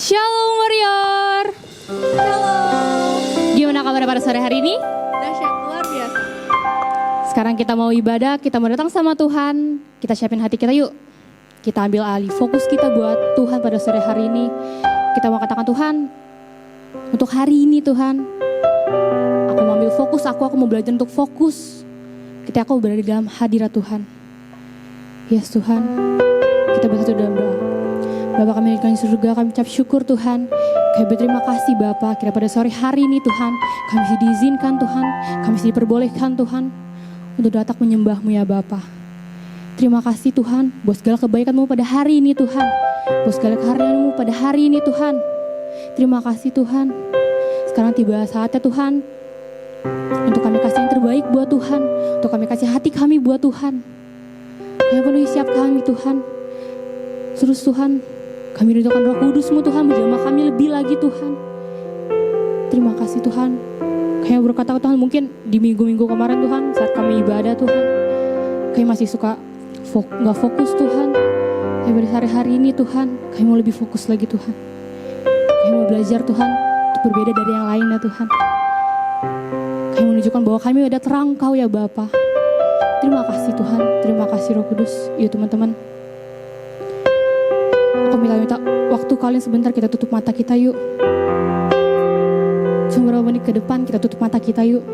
Shalom Warrior. Halo. Gimana kabar pada sore hari ini? Dahsyat luar biasa. Sekarang kita mau ibadah, kita mau datang sama Tuhan. Kita siapin hati kita yuk. Kita ambil alih fokus kita buat Tuhan pada sore hari ini. Kita mau katakan Tuhan, untuk hari ini Tuhan, aku mau ambil fokus, aku mau belajar untuk fokus. Ketika aku berada di dalam hadirat Tuhan. Yes Tuhan, kita bersatu dalam doa. Bapa kami di surga, kami ucap syukur Tuhan. Kami berterima kasih Bapa, kira pada sore hari ini Tuhan, kami bisa diizinkan Tuhan, kami bisa diperbolehkan Tuhan, untuk datang menyembah-Mu ya Bapa. Terima kasih Tuhan, buat segala kebaikan-Mu pada hari ini Tuhan, buat segala karya-Mu pada hari ini Tuhan. Terima kasih Tuhan. Sekarang tiba saatnya Tuhan, untuk kami kasih yang terbaik buat Tuhan, untuk kami kasih hati kami buat Tuhan. Kami penuhi siap kami Tuhan. Terus Tuhan, kami rindukan Roh Kudus-Mu Tuhan, menjamah kami lebih lagi Tuhan. Terima kasih Tuhan. Kayak berkata Tuhan, mungkin di minggu-minggu kemarin Tuhan, saat kami ibadah Tuhan, kami masih suka gak fokus Tuhan. Kami pada hari-hari ini Tuhan, kami mau lebih fokus lagi Tuhan. Kami mau belajar Tuhan, untuk berbeda dari yang lainnya Tuhan. Kami menunjukkan bahwa kami ada terang Kau ya Bapa. Terima kasih Tuhan, terima kasih Roh Kudus. Yuk teman-teman, aku minta waktu kalian sebentar, kita tutup mata kita yuk. Cuma beberapa menit ke depan kita tutup mata kita yuk.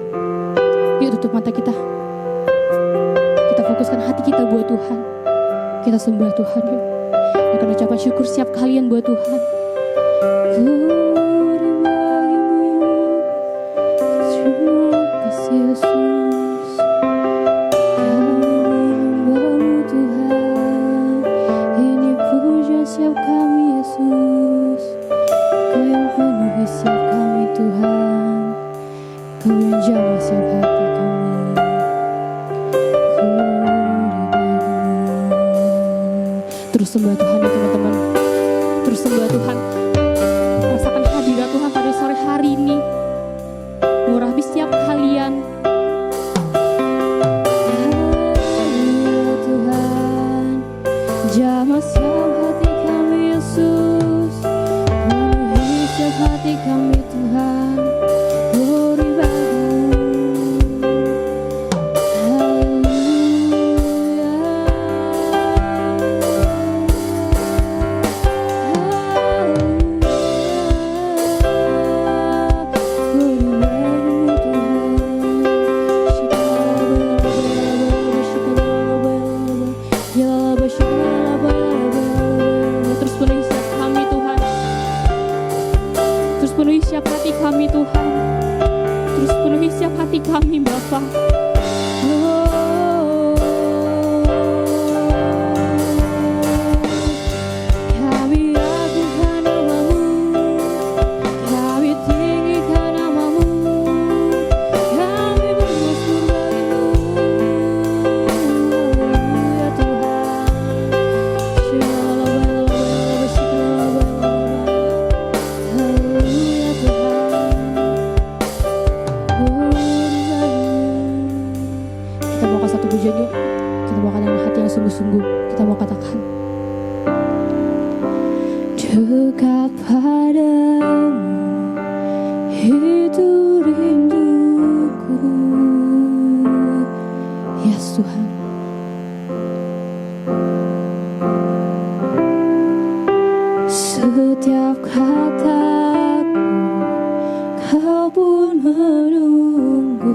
Yuk tutup mata kita. Kita fokuskan hati kita buat Tuhan. Kita sembah Tuhan yuk. Akan ucapan syukur siap kalian buat Tuhan. Terima kasih Yesus. Siap kami Yesus, Kau yang penuhi siap kami Tuhan, Kau yang jamah siap hati kami. Terus sembah Tuhan ya teman-teman, terus sembah Tuhan. Rasakan hadirat Tuhan pada sore hari ini, murahi setiap kalian. Ya Tuhan, jamah siap hati Yesus, penuhi setiap hati kami Tuhan, beribadah. Haleluya, penuhi siap hati kami Tuhan, terus penuhi siap hati kami Bapa. Kami agungkan nama-Mu, kami tinggikan nama-Mu, kami bersyukur bagi-Mu ya Tuhan. Kita mau ke satu pujian yuk. Kita mau dengan hati yang sungguh-sungguh. Kita mau katakan, dekat padamu itu rinduku. Yes Tuhan. Setiap kataku Kau pun menunggu.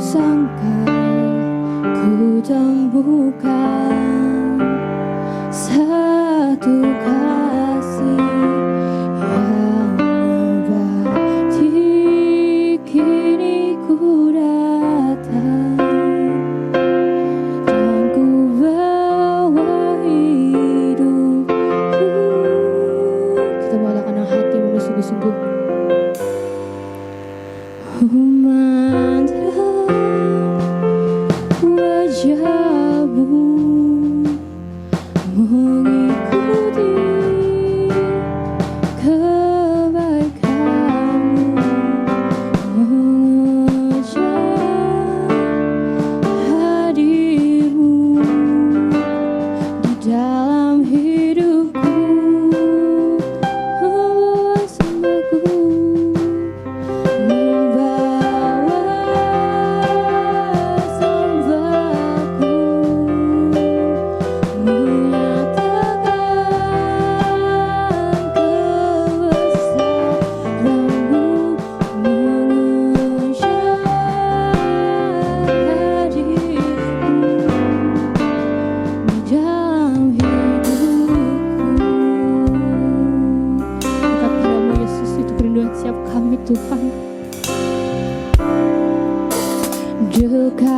Sangka ku temukan satu kasih yang abadi. Kini ku datang dan ku bawa hidupku. Kita bawakan dengan hati yang sungguh-sungguh. Wajah-Mu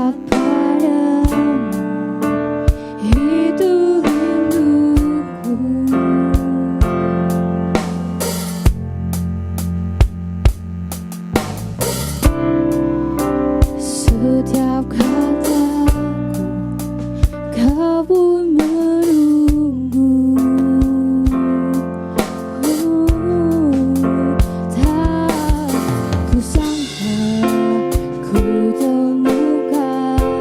dekat padamu, itu rinduku. Setiap kataku kau pun menunggu. Tak ku sangka ku temukan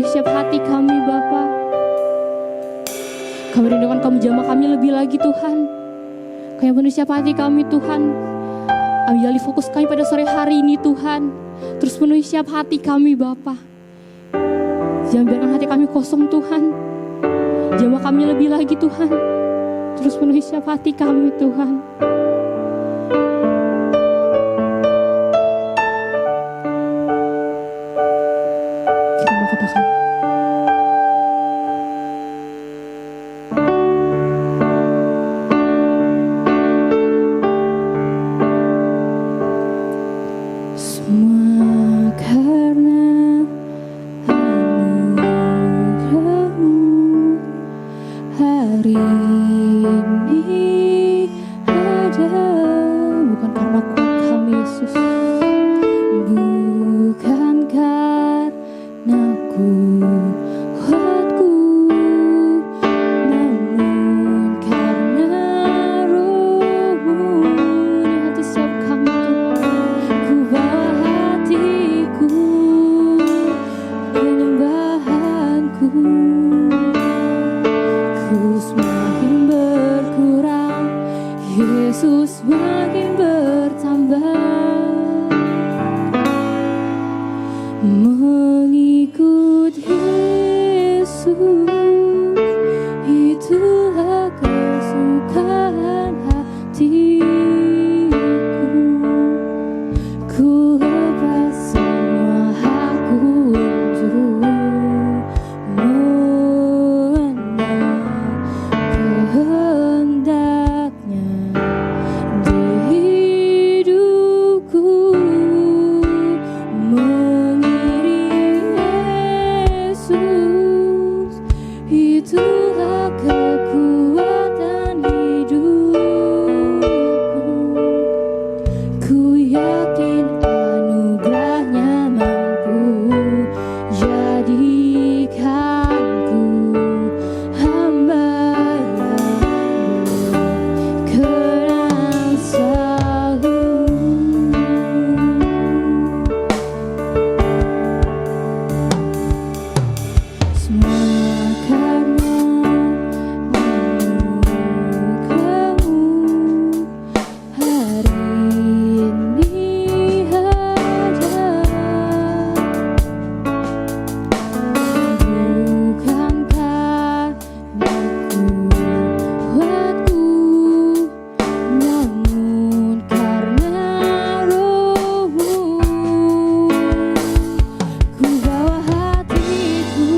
setiap hati kami Bapa. Kami rindukan Kamu jamah kami lebih lagi Tuhan. Kau yang penuhi setiap hati kami Tuhan. Ambil alih fokus kami pada sore hari ini Tuhan. Terus penuhi setiap hati kami Bapa. Jangan biarkan hati kami kosong Tuhan. Jamah kami lebih lagi Tuhan. Terus penuhi setiap hati kami Tuhan. Kita mau katakan, semua karena anugerah-Mu hari ini ada, bukan karena kuat kami Yesus, bukan karena kuatku, namun karena Roh-Mu di hati setiap kami. Ku bawa hatiku, penyembahanku, ku semakin berkurang, Yesus semakin bertambah. Mengikut Yesus, itulah kesukaan hatiku. Ku lepas semua hakku untuk mengenal kehendaknya di hidupku. Mengiring Yesus, itulah kekuatan hidupku. Ku yakin anugerahnya mampu jadikanku hamba yang berkenan selalu. Semua karena anugerah-Mu hari ini ada, bukan karena kuatku, namun karena Roh-Mu. Ku bawa hatiku,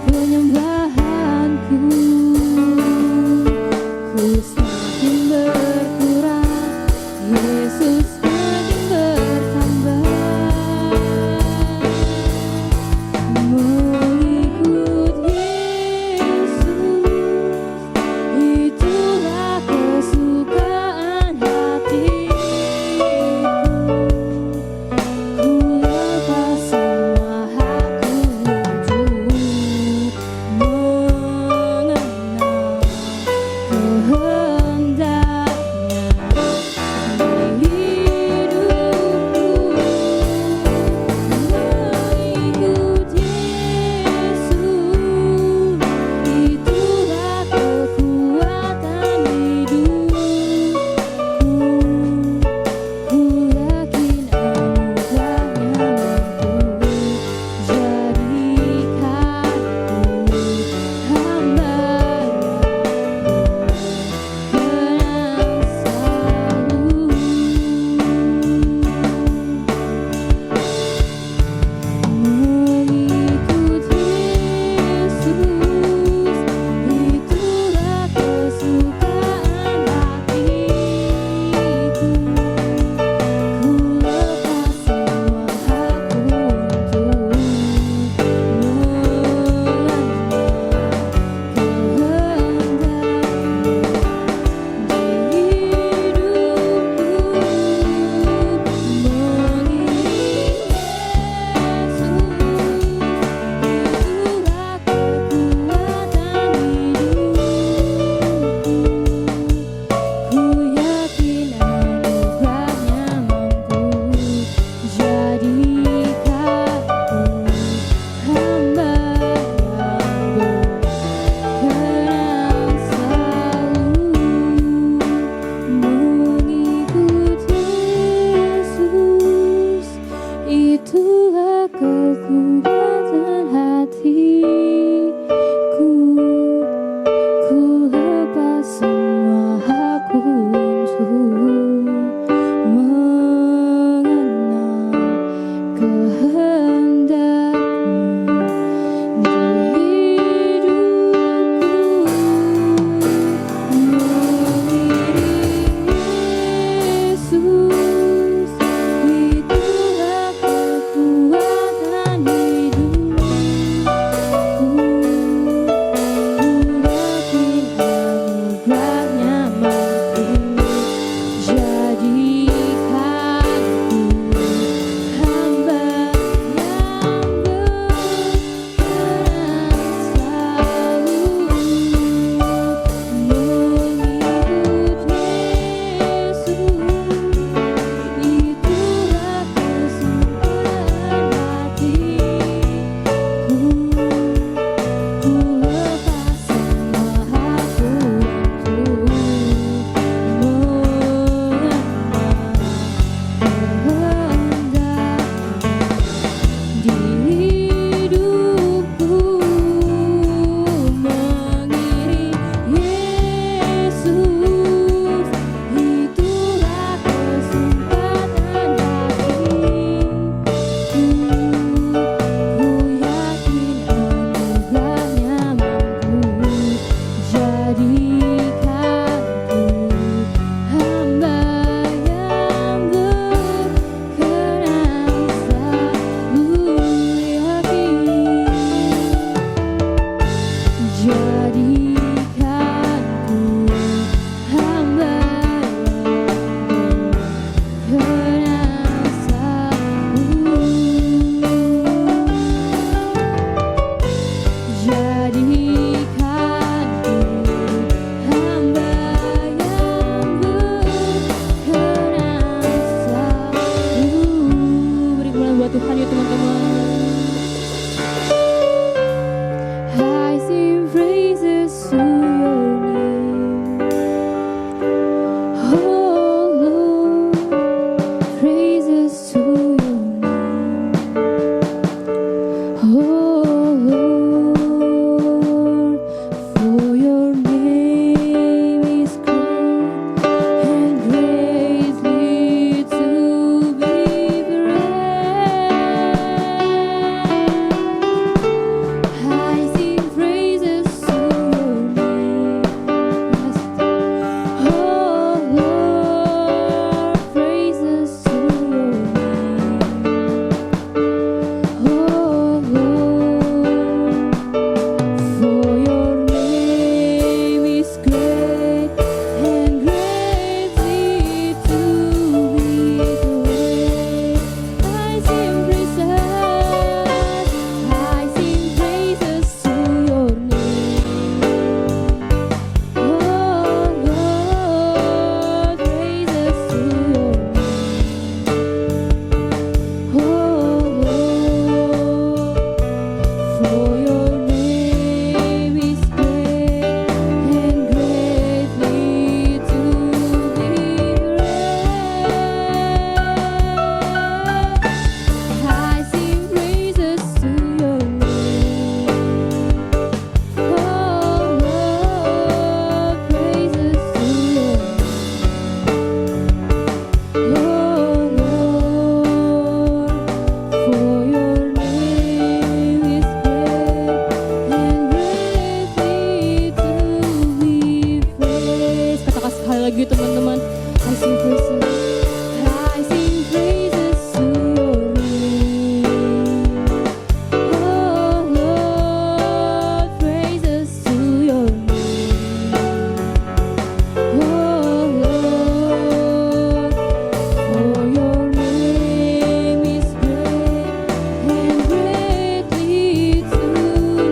penyembahanku, ku semakin berkurang, Yesus semakin bertambah. Mengikut Yesus, itulah kesukaan hatiku. Ku lepas semua hakku untuk mengenal kehendaknya di hidupku. Mengikut Yesus, Oh Lord, for your name is great and greatly to be praised. I sing praises to your name. Oh Lord, praises to your name. Oh Lord, for your name is great and greatly to be praised. I sing praises to your name. Oh Lord, praises to your name. Oh Lord, for your name is great and greatly to be praised. I sing praises to your name. Oh Lord, praises to your name. Oh Lord, for your name is great and greatly to be praised. Katakan sekali lagi teman-teman. I sing praises to your name. Oh Lord, praises to your name. Oh Lord, for your name is great and greatly to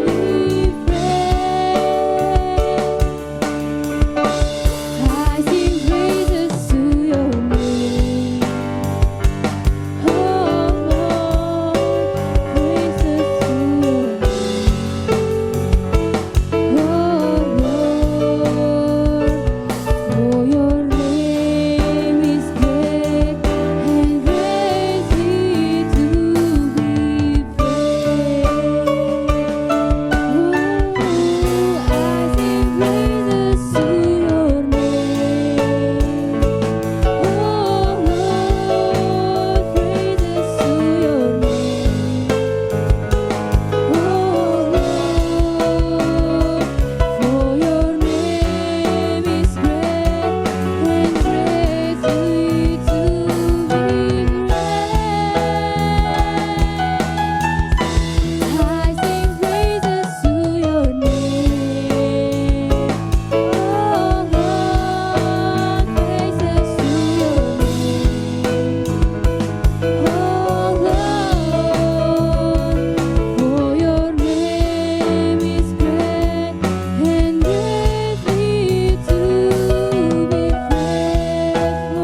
be praised. I sing praises to your name. Oh Lord, praises to your name. Oh Lord, for your name is great and greatly to be praised. I sing praises to your name. Oh Lord, praises to your name. Oh Lord, for your name is great and greatly to be praised. I sing praises to your name. Oh Lord, praises to your name. Oh Lord, for your name is great and greatly to be praised.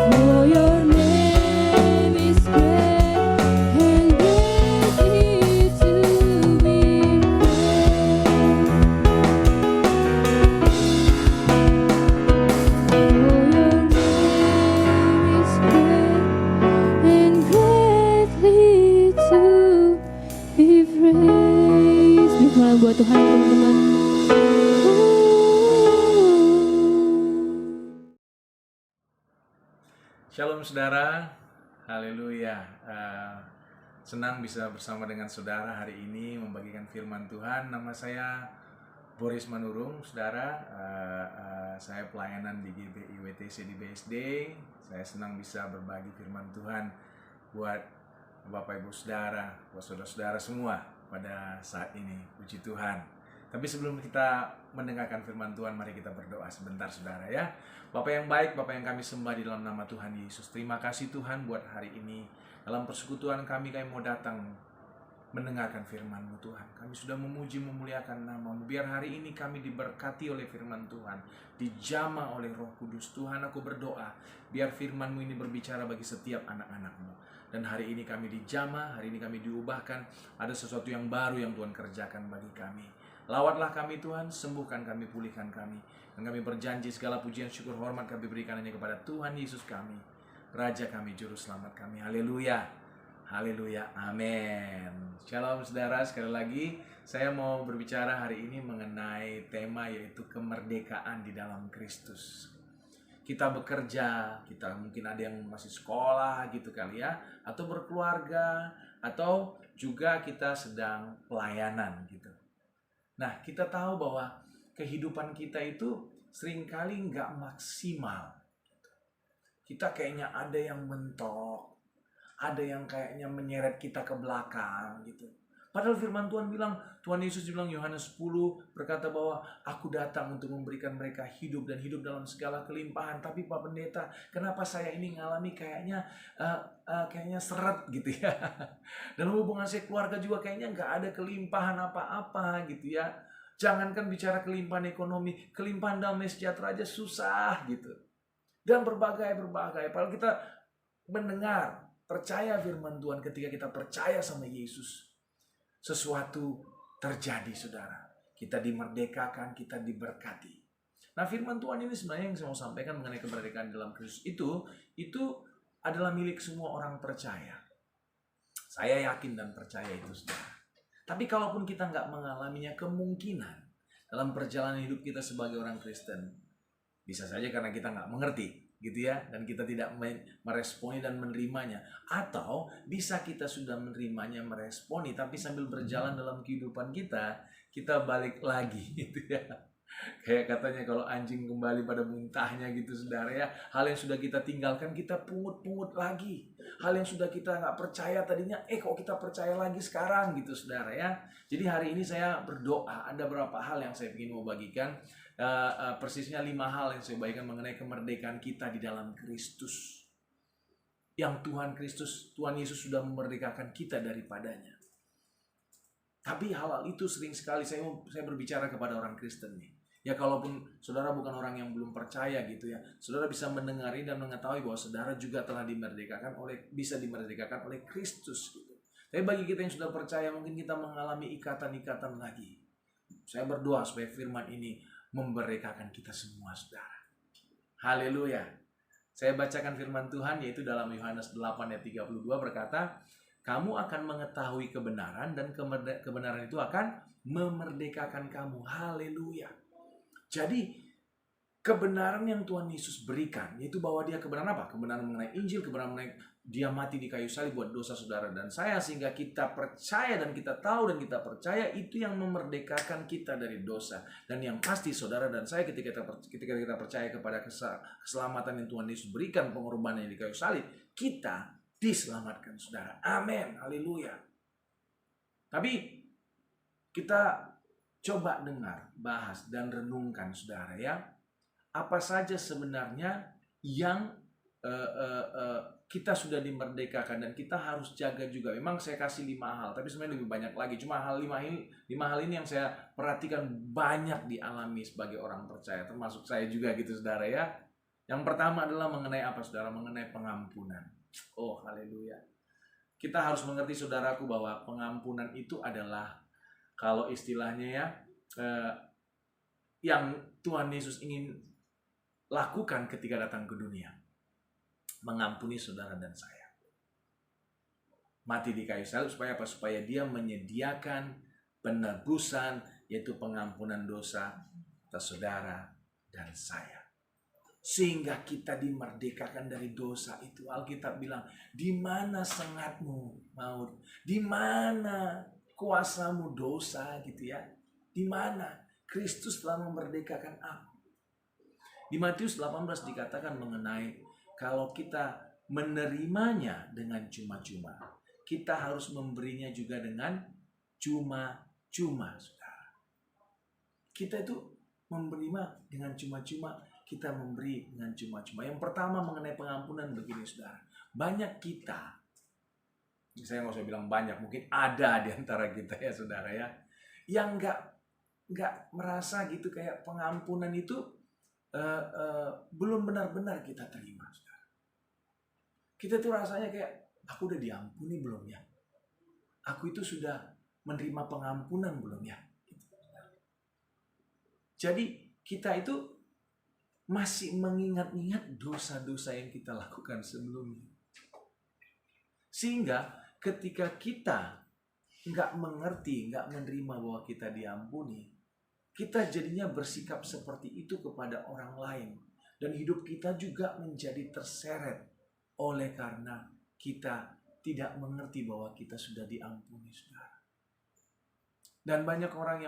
For your name is great and greatly to be praised. For your name is great and greatly to be praised. Nikmat buat Tuhan teman-teman. Shalom saudara, haleluya. Senang bisa bersama dengan saudara hari ini membagikan firman Tuhan. Nama saya Boris Manurung, saudara. Saya pelayanan di GBI WTC di BSD. Saya senang bisa berbagi firman Tuhan buat Bapak Ibu saudara, buat saudara-saudara semua pada saat ini. Puji Tuhan. Tapi sebelum kita mendengarkan firman Tuhan, mari kita berdoa sebentar saudara ya. Bapak yang baik, Bapak yang kami sembah di dalam nama Tuhan Yesus. Terima kasih Tuhan buat hari ini. Dalam persekutuan kami mau datang mendengarkan firman-Mu Tuhan. Kami sudah memuji memuliakan nama-Mu. Biar hari ini kami diberkati oleh firman Tuhan, dijamah oleh Roh Kudus. Tuhan, aku berdoa biar firman-Mu ini berbicara bagi setiap anak-anak-Mu. Dan hari ini kami dijamah, hari ini kami diubahkan. Ada sesuatu yang baru yang Tuhan kerjakan bagi kami. Lawatlah kami Tuhan, sembuhkan kami, pulihkan kami. Dan kami berjanji segala pujian, syukur, hormat kami berikan hanya kepada Tuhan Yesus kami, Raja kami, Juru Selamat kami. Haleluya. Haleluya. Amin. Shalom saudara, sekali lagi saya mau berbicara hari ini mengenai tema yaitu kemerdekaan di dalam Kristus. Kita bekerja, kita mungkin ada yang masih sekolah gitu kali ya, atau berkeluarga, atau juga kita sedang pelayanan gitu. Nah, kita tahu bahwa kehidupan kita itu seringkali nggak maksimal. Kita kayaknya ada yang mentok, ada yang kayaknya menyeret kita ke belakang gitu. Padahal firman Tuhan bilang, Tuhan Yesus bilang Yohanes 10 berkata bahwa aku datang untuk memberikan mereka hidup dan hidup dalam segala kelimpahan. Tapi Pak Pendeta, kenapa saya ini ngalami kayaknya seret gitu ya. Dalam hubungan saya keluarga juga kayaknya nggak ada kelimpahan apa-apa gitu ya. Jangankan bicara kelimpahan ekonomi, kelimpahan damai sejahtera aja susah gitu. Dan berbagai. Padahal kita mendengar, percaya firman Tuhan, ketika kita percaya sama Yesus, sesuatu terjadi saudara. Kita dimerdekakan, kita diberkati. Nah firman Tuhan ini sebenarnya yang saya mau sampaikan mengenai kemerdekaan dalam Kristus itu adalah milik semua orang percaya. Saya yakin dan percaya itu saudara. Tapi kalaupun kita nggak mengalaminya, kemungkinan dalam perjalanan hidup kita sebagai orang Kristen, bisa saja karena kita nggak mengerti gitu ya, dan kita tidak meresponi dan menerimanya, atau bisa kita sudah menerimanya, meresponi, tapi sambil berjalan dalam kehidupan kita balik lagi gitu ya. Kayak katanya kalau anjing kembali pada muntahnya gitu saudara ya. Hal yang sudah kita tinggalkan kita pungut-pungut lagi. Hal yang sudah kita nggak percaya tadinya, kok kita percaya lagi sekarang gitu saudara ya. Jadi hari ini saya berdoa, ada beberapa hal yang saya ingin mau bagikan. Persisnya 5 hal yang saya bagikan mengenai kemerdekaan kita di dalam Kristus. Yang Tuhan Yesus sudah memerdekakan kita daripadanya. Tapi hal-hal itu sering sekali saya berbicara kepada orang Kristen nih. Ya kalaupun saudara bukan orang yang belum percaya gitu ya, saudara bisa mendengari dan mengetahui bahwa saudara juga telah bisa dimerdekakan oleh Kristus gitu. Tapi bagi kita yang sudah percaya, mungkin kita mengalami ikatan-ikatan lagi. Saya berdoa supaya firman ini memerdekakan kita semua saudara. Haleluya. Saya bacakan firman Tuhan yaitu dalam Yohanes 8 ayat 32 berkata, kamu akan mengetahui kebenaran dan kebenaran itu akan memerdekakan kamu. Haleluya. Jadi kebenaran yang Tuhan Yesus berikan, yaitu bahwa dia kebenaran apa? Kebenaran mengenai Injil, kebenaran mengenai dia mati di kayu salib buat dosa saudara dan saya, sehingga kita percaya dan kita tahu dan kita percaya itu yang memerdekakan kita dari dosa. Dan yang pasti saudara dan saya ketika kita percaya kepada keselamatan yang Tuhan Yesus berikan, pengorbanan di kayu salib, kita diselamatkan saudara. Amin. Haleluya. Tapi kita coba dengar, bahas dan renungkan saudara ya. Apa saja sebenarnya yang kita sudah dimerdekakan dan kita harus jaga juga. Memang saya kasih 5 hal, tapi sebenarnya lebih banyak lagi. Cuma 5 hal ini yang saya perhatikan banyak dialami sebagai orang percaya, termasuk saya juga gitu saudara ya. Yang pertama adalah mengenai apa saudara? Mengenai pengampunan. Oh haleluya. Kita harus mengerti saudaraku bahwa pengampunan itu adalah, kalau istilahnya ya, yang Tuhan Yesus ingin lakukan ketika datang ke dunia. Mengampuni saudara dan saya. Mati di kayu salib supaya apa? Supaya dia menyediakan penebusan, yaitu pengampunan dosa atas saudara dan saya. Sehingga kita dimerdekakan dari dosa itu. Alkitab bilang, di mana sengatmu maut? Di mana kuasamu dosa gitu ya? Di mana? Kristus telah memerdekakan aku. Di Matius 18 dikatakan mengenai kalau kita menerimanya dengan cuma-cuma, kita harus memberinya juga dengan cuma-cuma, saudara. Kita itu menerima dengan cuma-cuma, kita memberi dengan cuma-cuma. Yang pertama mengenai pengampunan begini, saudara. Banyak kita, saya nggak usah bilang banyak, mungkin ada di antara kita ya, saudara ya, yang nggak merasa gitu kayak pengampunan itu belum benar-benar kita terima, saudara. Kita tuh rasanya kayak, aku udah diampuni belum ya? Aku itu sudah menerima pengampunan belum ya? Jadi kita itu masih mengingat-ingat dosa-dosa yang kita lakukan sebelumnya. Sehingga ketika kita nggak mengerti, nggak menerima bahwa kita diampuni, kita jadinya bersikap seperti itu kepada orang lain. Dan hidup kita juga menjadi terseret oleh karena kita tidak mengerti bahwa kita sudah diampuni, saudara. Dan banyak orang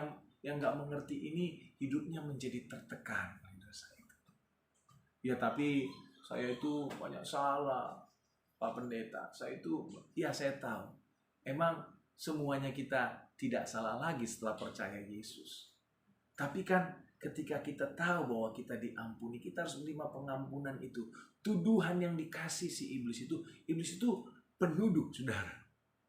yang nggak mengerti ini, hidupnya menjadi tertekan oleh dosa itu. Ya tapi saya itu banyak salah, Pak Pendeta. Saya tahu. Emang semuanya kita tidak salah lagi setelah percaya Yesus. Tapi kan ketika kita tahu bahwa kita diampuni, kita harus menerima pengampunan itu. Tuduhan yang dikasih si iblis itu penuduh, saudara.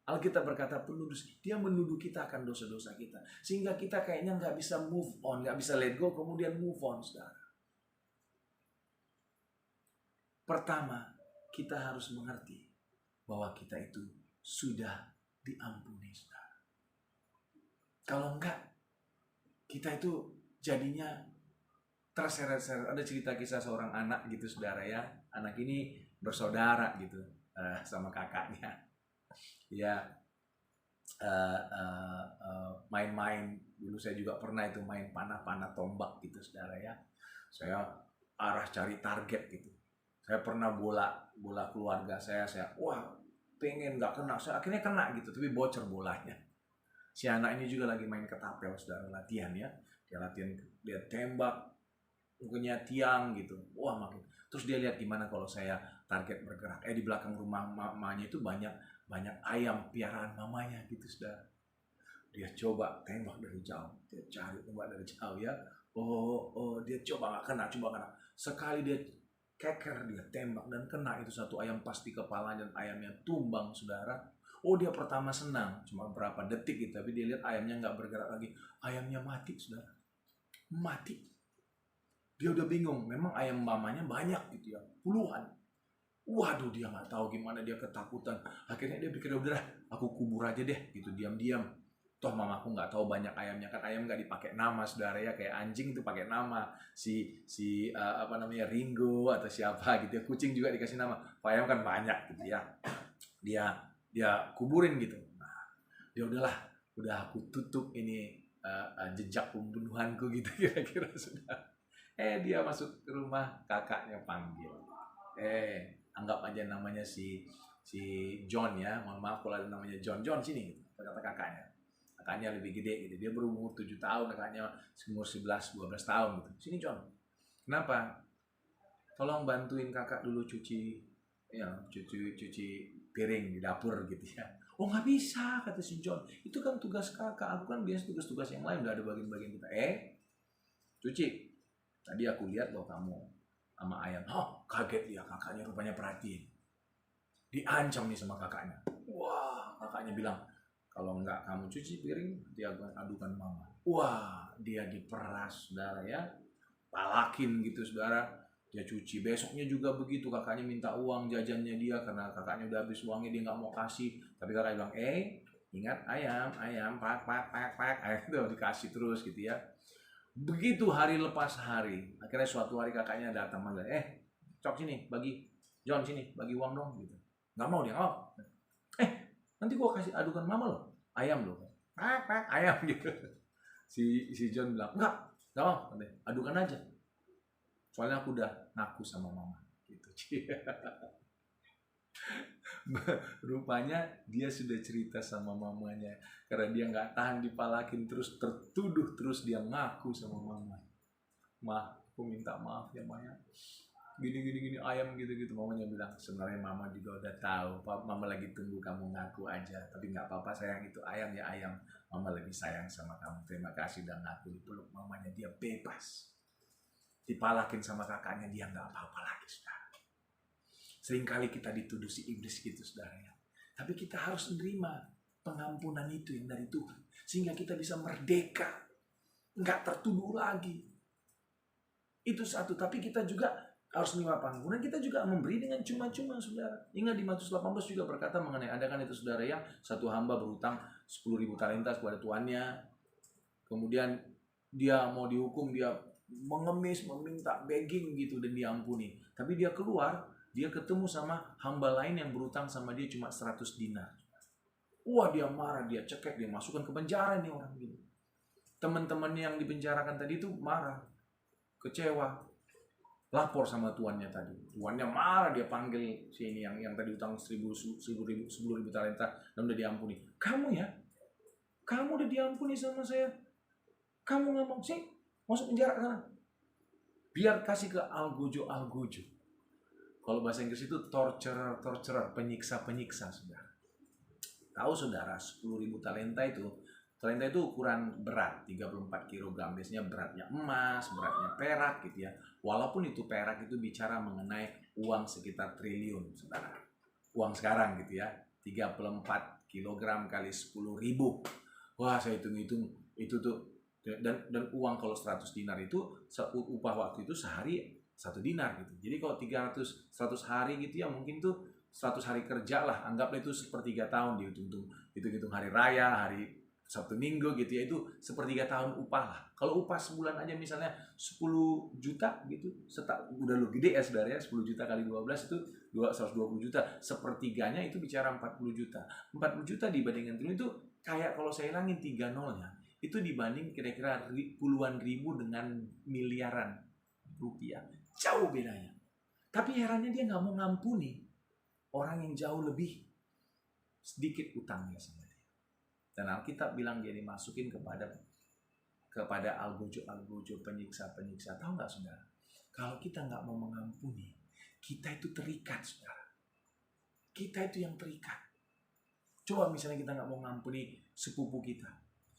Alkitab berkata penuduh, dia menuduh kita akan dosa-dosa kita. Sehingga kita kayaknya nggak bisa move on, nggak bisa let go, kemudian move on, saudara. Pertama, kita harus mengerti bahwa kita itu sudah diampuni, saudara. Kalau enggak, kita itu jadinya terseret-seret. Ada cerita kisah seorang anak gitu, saudara ya. Anak ini bersaudara gitu sama kakaknya. Ya main-main. Dulu saya juga pernah itu main panah-panah tombak gitu, saudara ya. Saya arah cari target gitu. Saya pernah bola keluarga saya wah pengen nggak kena, saya akhirnya kena gitu, tapi bocor bolanya. Si anak ini juga lagi main ketapel, saudara, latihan ya. Dia latihan, dia tembak punya tiang gitu. Wah makin. Terus dia lihat gimana kalau saya target bergerak. Di belakang rumah mamanya itu banyak ayam piaraan mamanya gitu, saudara. Dia coba tembak dari jauh. Dia cari tembak dari jauh ya. Dia coba nggak kena, Sekali dia keker, dia tembak dan kena itu satu ayam pasti kepalanya, dan ayamnya tumbang, saudara. Dia pertama senang, cuma berapa detik gitu, tapi dia lihat ayamnya nggak bergerak lagi. Ayamnya mati, saudara. Mati. Dia udah bingung, memang ayam mamanya banyak gitu ya, puluhan. Waduh, dia nggak tahu gimana, dia ketakutan. Akhirnya dia pikir, udah aku kubur aja deh gitu, diam-diam. Toh mamaku nggak tahu banyak ayamnya, kan ayam nggak dipakai nama, saudara ya, kayak anjing itu pakai nama, Ringo atau siapa gitu ya, kucing juga dikasih nama. Ayam kan banyak gitu ya, dia kuburin gitu. Nah, dia udah aku tutup ini jejak pembunuhanku gitu kira-kira, sudah. Dia masuk ke rumah, kakaknya panggil. Anggap aja namanya si John ya, mohon maaf kalau ada namanya John sini gitu, kata kakaknya. Kakaknya lebih gede gitu, dia berumur 7 tahun, kakaknya umur 11-12 tahun gitu. Sini John, kenapa? Tolong bantuin kakak dulu cuci piring di dapur gitu ya. Nggak bisa, kata si John, itu kan tugas kakak, aku kan biasa tugas-tugas yang lain, udah ada bagian-bagian kita. Cuci. Tadi aku lihat loh kamu sama ayam. Kaget dia, kakaknya rupanya perhatiin. Diancam nih sama kakaknya. Wah, kakaknya bilang, kalau enggak kamu cuci piring, dia adukan mama. Wah, dia diperas, saudara ya. Palakin gitu, saudara. Dia cuci. Besoknya juga begitu, kakaknya minta uang jajannya dia, karena kakaknya udah habis uangnya, dia nggak mau kasih. Tapi kakaknya bilang, ingat ayam, pak. Itu dikasih terus gitu ya. Begitu hari lepas hari. Akhirnya suatu hari kakaknya datang manggil, Cok sini, bagi John sini, bagi uang dong gitu. Nggak mau dia, nanti gua kasih adukan mama loh, ayam loh, pak ayam gitu. Si John bilang, enggak mau, adukan aja. Soalnya aku udah ngaku sama mama gitu. Rupanya dia sudah cerita sama mamanya, karena dia nggak tahan dipalakin terus, tertuduh terus, dia ngaku sama mama. Aku minta maaf ya Maya, gini ayam gitu. Mamanya bilang, sebenarnya mama juga udah tahu, mama lagi tunggu kamu ngaku aja, tapi nggak apa-apa sayang, itu ayam ya ayam, mama lebih sayang sama kamu, terima kasih dan ngaku. Dipeluk mamanya, dia bebas. Dipalakin sama kakaknya, dia nggak apa-apa lagi, saudara. Seringkali kita dituduh si iblis gitu, saudara ya. Tapi kita harus menerima pengampunan itu yang dari Tuhan, sehingga kita bisa merdeka, nggak tertuduh lagi. Itu satu. Tapi kita juga harus menerima pengampunan, kita juga memberi dengan cuma-cuma, saudara. Ingat di Matius 18 juga berkata mengenai, ada kan itu, saudara ya, satu hamba berhutang 10.000 talenta kepada tuannya. Kemudian dia mau dihukum, dia mengemis, meminta, begging gitu dan diampuni. Tapi dia keluar, dia ketemu sama hamba lain yang berutang sama dia cuma 100 dinar. Wah, dia marah, dia cekek, dia masukkan ke penjara nih orang gini. Teman-temannya yang dipenjarakan tadi itu marah, kecewa, lapor sama tuannya tadi. Tuannya marah, dia panggil si ini yang tadi utang 10.000 talenta dan udah diampuni. Kamu ya, kamu udah diampuni sama saya, kamu nggak mau sih masuk penjara sana? Biar kasih ke algojo. Kalau bahasa Inggris itu torturer, penyiksa saudara. Tahu saudara, 10.000 talenta itu ukuran berat, 34 kg. Biasanya beratnya emas, beratnya perak gitu ya. Walaupun itu perak itu bicara mengenai uang sekitar triliun, saudara. Uang sekarang gitu ya, 34 kg kali 10.000. Wah, saya hitung-hitung itu tuh. Dan uang kalau 100 dinar itu, upah waktu itu sehari 1 dinar gitu. Jadi kalau 100 hari gitu ya, mungkin tuh 100 hari kerja lah, anggaplah itu sepertiga tahun, dihitung hari raya, hari Sabtu Minggu gitu ya, itu sepertiga tahun upah lah. Kalau upah sebulan aja misalnya 10 juta gitu, udah lu gede ya saudara ya, 10 juta kali 12 itu 120 juta, sepertiganya itu bicara 40 juta. 40 juta dibandingkan itu kayak kalau saya hilangin 3 nolnya, itu dibanding kira-kira puluhan ribu dengan miliaran rupiah. Jauh bedanya. Tapi herannya dia nggak mau ngampuni orang yang jauh lebih sedikit utangnya sama dia. Dan Alkitab bilang dia dimasukin kepada algojo, penyiksa. Tahu nggak saudara? Kalau kita nggak mau mengampuni, kita itu terikat saudara. Kita itu yang terikat. Coba misalnya kita nggak mau mengampuni sepupu kita.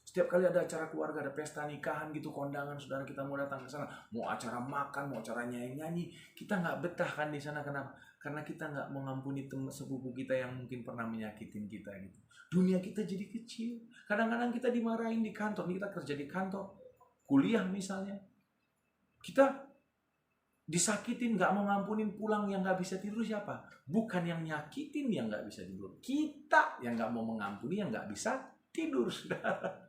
Setiap kali ada acara keluarga, ada pesta nikahan gitu, kondangan, saudara kita mau datang ke sana, mau acara makan, mau acara nyanyi, kita nggak betah kan di sana. Kenapa? Karena kita nggak mengampuni sepupu kita yang mungkin pernah menyakitin kita gitu. Dunia kita jadi kecil. Kadang-kadang kita dimarahin di kantor, kita kerja di kantor, kuliah misalnya, kita disakitin, nggak mau ngampunin, pulang yang nggak bisa tidur siapa? Bukan yang nyakitin yang nggak bisa tidur, kita yang nggak mau mengampuni yang nggak bisa tidur, saudara.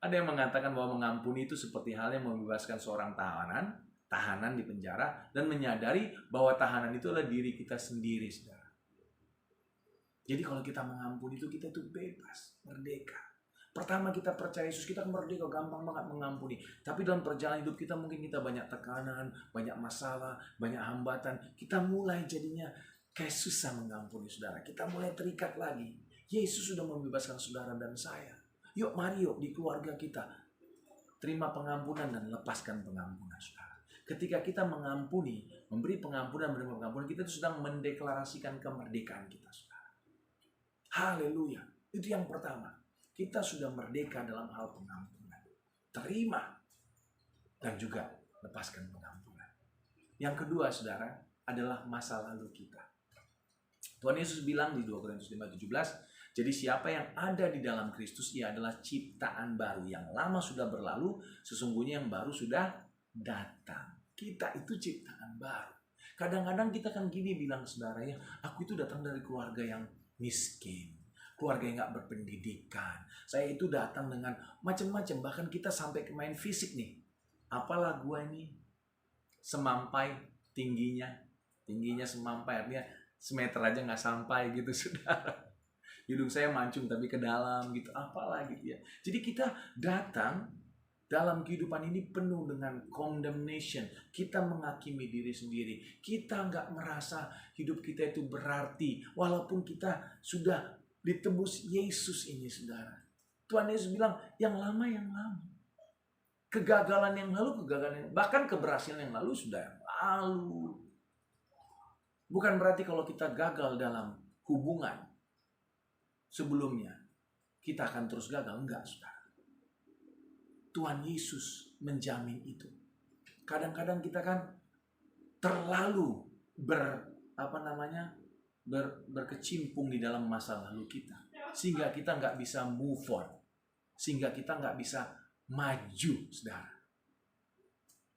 Ada yang mengatakan bahwa mengampuni itu seperti halnya membebaskan seorang tahanan di penjara, dan menyadari bahwa tahanan itu adalah diri kita sendiri, saudara. Jadi kalau kita mengampuni itu, kita tuh bebas, merdeka. Pertama kita percaya Yesus, kita merdeka, gampang banget mengampuni. Tapi dalam perjalanan hidup kita mungkin kita banyak tekanan, banyak masalah, banyak hambatan. Kita mulai jadinya kayak susah mengampuni, saudara. Kita mulai terikat lagi. Yesus sudah membebaskan saudara dan saya. Mari di keluarga kita terima pengampunan dan lepaskan pengampunan, saudara. Ketika kita mengampuni, memberi pengampunan, kita itu sedang mendeklarasikan kemerdekaan kita, saudara. Haleluya. Itu yang pertama. Kita sudah merdeka dalam hal pengampunan. Terima dan juga lepaskan pengampunan. Yang kedua, saudara, adalah masa lalu kita. Tuhan Yesus bilang di 2 Korintus 5:17, jadi siapa yang ada di dalam Kristus, ia adalah ciptaan baru. Yang lama sudah berlalu, sesungguhnya yang baru sudah datang. Kita itu ciptaan baru. Kadang-kadang kita kan gini bilang, saudara ya, aku itu datang dari keluarga yang miskin, keluarga yang gak berpendidikan. Saya itu datang dengan macam-macam, bahkan kita sampai ke main fisik nih. Apalah gua ini, semampai tingginya semampai, artinya semeter aja gak sampai gitu, saudara. Hidung saya mancung tapi ke dalam gitu, apalah gitu ya. Jadi kita datang dalam kehidupan ini penuh dengan condemnation. Kita menghakimi diri sendiri. Kita nggak merasa hidup kita itu berarti, walaupun kita sudah ditebus Yesus ini, saudara. Tuhan Yesus bilang, yang lama. Kegagalan yang lalu, bahkan keberhasilan yang lalu sudah yang lalu. Bukan berarti kalau kita gagal dalam hubungan sebelumnya, kita akan terus gagal. Enggak, saudara. Tuhan Yesus menjamin itu. Kadang-kadang kita kan terlalu berkecimpung di dalam masa lalu kita, sehingga kita nggak bisa move on, sehingga kita nggak bisa maju, saudara.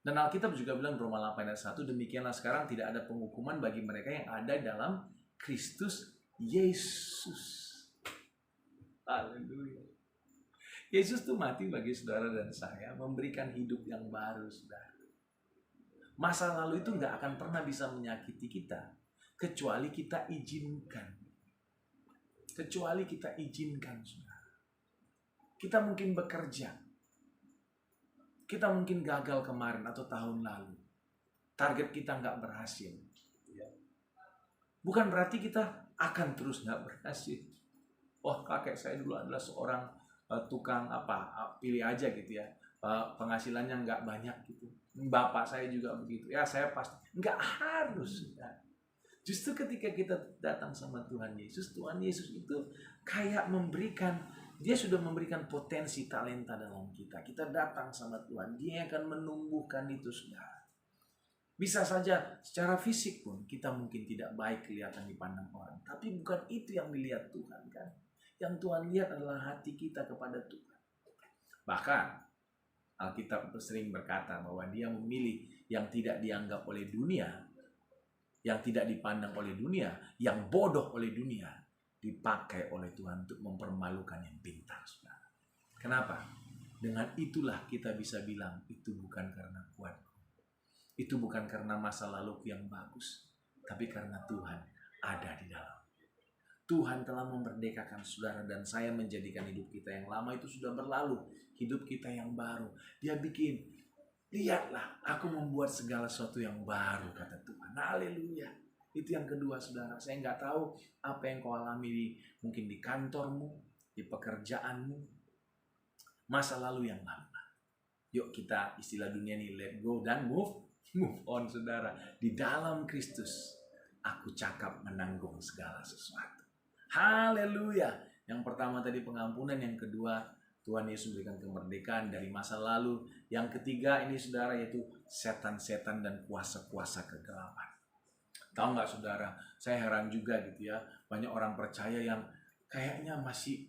Dan Alkitab juga bilang Roma 8 ayat 1, demikianlah sekarang tidak ada penghukuman bagi mereka yang ada dalam Kristus Yesus. Haleluya. Yesus tuh mati bagi saudara dan saya, memberikan hidup yang baru, saudara. Masa lalu itu nggak akan pernah bisa menyakiti kita, kecuali kita izinkan. Kecuali kita izinkan, saudara. Kita mungkin bekerja. Kita mungkin gagal kemarin atau tahun lalu. Target kita nggak berhasil. Bukan berarti kita akan terus nggak berhasil. Wah, kakek saya dulu adalah seorang tukang pilih aja gitu ya, penghasilannya nggak banyak gitu. Bapak saya juga begitu. Ya saya pasti nggak harus. Ya. Justru ketika kita datang sama Tuhan Yesus itu kayak Dia sudah memberikan potensi talenta dalam kita. Kita datang sama Tuhan, Dia akan menumbuhkan itu, saudara. Bisa saja secara fisik pun kita mungkin tidak baik kelihatan dipandang orang, tapi bukan itu yang dilihat Tuhan, kan? Yang Tuhan lihat adalah hati kita kepada Tuhan. Bahkan Alkitab sering berkata bahwa Dia memilih yang tidak dianggap oleh dunia, yang tidak dipandang oleh dunia, yang bodoh oleh dunia, dipakai oleh Tuhan untuk mempermalukan yang pintar, saudara. Kenapa? Dengan itulah kita bisa bilang itu bukan karena kuat, itu bukan karena masa lalu yang bagus, tapi karena Tuhan ada di dalam. Tuhan telah memerdekakan saudara dan saya, menjadikan hidup kita yang lama itu sudah berlalu, hidup kita yang baru. Dia bikin, lihatlah, aku membuat segala sesuatu yang baru, kata Tuhan. Haleluya. Itu yang kedua, saudara. Saya nggak tahu apa yang kau alami mungkin di kantormu, di pekerjaanmu, masa lalu yang lama. Yuk kita, istilah dunia ini, let go dan move on, saudara. Di dalam Kristus, aku cakap menanggung segala sesuatu. Haleluya. Yang pertama tadi pengampunan, yang kedua Tuhan Yesus berikan kemerdekaan dari masa lalu. Yang ketiga ini, saudara, yaitu setan-setan dan kuasa-kuasa kegelapan. Tahu nggak, saudara, saya heran juga gitu ya, banyak orang percaya yang kayaknya masih,